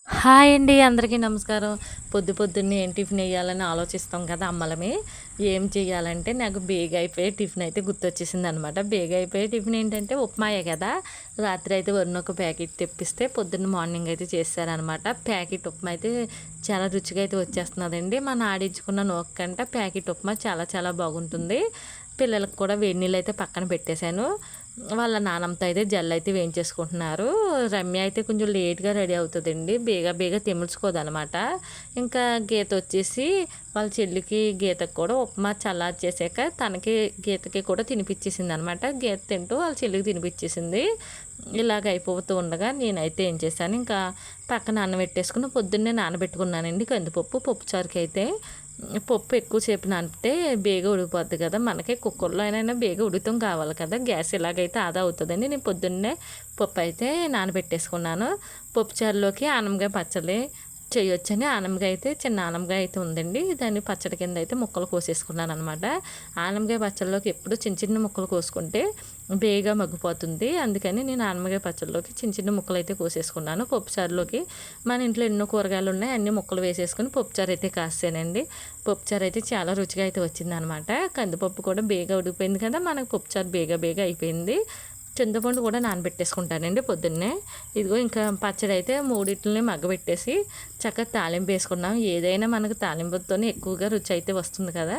Hi అండి, అందరికీ నమస్కారం. పొద్దున్నే ఏం టిఫిన్ వేయాలని ఆలోచిస్తాం కదా అమ్మలమే. ఏం చేయాలంటే నాకు బేగా అయిపోయే టిఫిన్ అయితే గుర్తొచ్చేసింది అనమాట. బేగా అయిపోయే టిఫిన్ ఏంటంటే ఉప్మాయే కదా. రాత్రి అయితే ఒక ప్యాకెట్ తెప్పిస్తే పొద్దున్న మార్నింగ్ అయితే చేశారనమాట. ప్యాకెట్ ఉప్మా అయితే చాలా రుచిగా అయితే వచ్చేస్తున్నదండి. మన ఆడించుకున్న నూక కంటే ప్యాకెట్ ఉప్మా చాలా చాలా బాగుంటుంది. పిల్లలకు కూడా వేడి నీళ్ళు అయితే పక్కన పెట్టేశాను. వాళ్ళ నాన్నమ్మతో అయితే జల్లయితే వేయించేసుకుంటున్నారు. రమ్య అయితే కొంచెం లేట్‌గా రెడీ అవుతదండి. బేగా తెమిల్చుకోదనమాట. ఇంకా గీత వచ్చేసి వాళ్ళ చెల్లికి, గీతకి కూడా ఉప్మా చల్లార్చేసాక తనకి, గీతకి కూడా తినిపిచ్చేసిందనమాట. గీత తింటూ వాళ్ళ చెల్లికి తినిపిచ్చేసింది. ఇలాగ అయిపోతూ ఉండగా నేనైతే ఏం చేశాను, ఇంకా పక్కన నానబెట్టేసుకుని పొద్దున్నే నానబెట్టుకున్నానండి కందిపప్పు. పప్పుచారుకైతే పప్పు ఎక్కువసేపు నానితే బేగా ఉడికిపోద్ది కదా. మనకి కుక్కర్లో అయినా బేగా ఉడుకుతాం కావాలి కదా. గ్యాస్ ఇలాగైతే ఆదా అవుతుందని నేను పొద్దున్నే పప్పు అయితే నానబెట్టేసుకున్నాను. పప్పుచారులోకి ఆనపకాయ పచ్చడి చేయొచ్చని ఆనపకాయ అయితే చిన్న ఆనపకాయ అయితే ఉందండి. దాన్ని పచ్చడి కింద అయితే ముక్కలు కోసేసుకున్నాను అనమాట. ఆనపకాయ పచ్చడిలోకి ఎప్పుడు చిన్న చిన్న ముక్కలు కోసుకుంటే బేగా మగ్గిపోతుంది. అందుకని నేను ఆనపకాయ పచ్చడిలోకి చిన్న చిన్న ముక్కలు అయితే కోసేసుకున్నాను. పప్పుచారులోకి మన ఇంట్లో ఎన్నో కూరగాయలు ఉన్నాయి, అన్ని ముక్కలు వేసేసుకుని పప్పుచారు అయితే కాసానండి. పప్పుచారు అయితే చాలా రుచిగా అయితే వచ్చిందనమాట. కందిపప్పు కూడా బేగా ఉడికిపోయింది కదా, మనకు పప్పుచారు బేగా అయిపోయింది. చింతపండు కూడా నానబెట్టేసుకుంటానండి పొద్దున్నే. ఇదిగో ఇంకా పచ్చడి అయితే మూడిట్లని మగ్గబెట్టేసి చక్కగా తాలింపు వేసుకున్నాం. ఏదైనా మనకు తాలింపుతోనే ఎక్కువగా రుచి అయితే వస్తుంది కదా.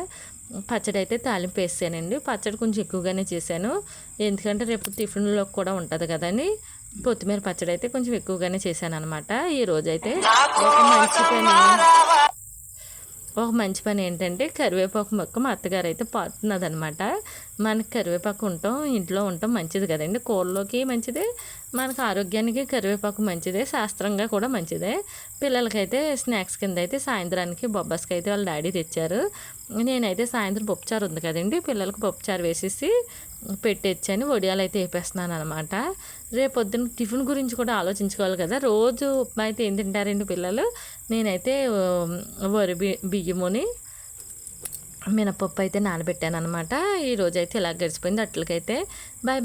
పచ్చడి అయితే తాలింపు వేసానండి. పచ్చడి కొంచెం ఎక్కువగానే చేశాను, ఎందుకంటే రేపు టిఫిన్లో కూడా ఉంటుంది కదని. కొత్తిమీర పచ్చడి అయితే కొంచెం ఎక్కువగానే చేశాను అనమాట. ఈరోజైతే ఒక మంచి పని ఏంటంటే కరివేపాకు మొక్క మా అత్తగారు అయితే పాతున్నదనమాట. మనకి కరివేపాకు ఇంట్లో ఉండటం మంచిది కదండి. కూరలోకి మంచిదే, మనకు ఆరోగ్యానికి కరివేపాకు మంచిదే, శాస్త్రంగా కూడా మంచిదే. పిల్లలకైతే స్నాక్స్ కింద అయితే సాయంత్రానికి బొబ్బాస్కి అయితే వాళ్ళ డాడీ తెచ్చారు. నేనైతే సాయంత్రం పప్పుచారు ఉంది కదండి, పిల్లలకు పప్పుచారు వేసేసి పెట్టేచ్చాను. వడియాలు అయితే వేపేస్తున్నాను అనమాట. రేపొద్దున టిఫిన్ గురించి కూడా ఆలోచించుకోవాలి కదా. రోజు ఉప్మా అయితే ఏం తింటారండి పిల్లలు. నేనైతే వరి బియ్యముని మినపప్పు అయితే నానబెట్టాను అనమాట. ఈరోజైతే ఇలా గడిచిపోయింది. అట్లకైతే బాయ్ బాయ్.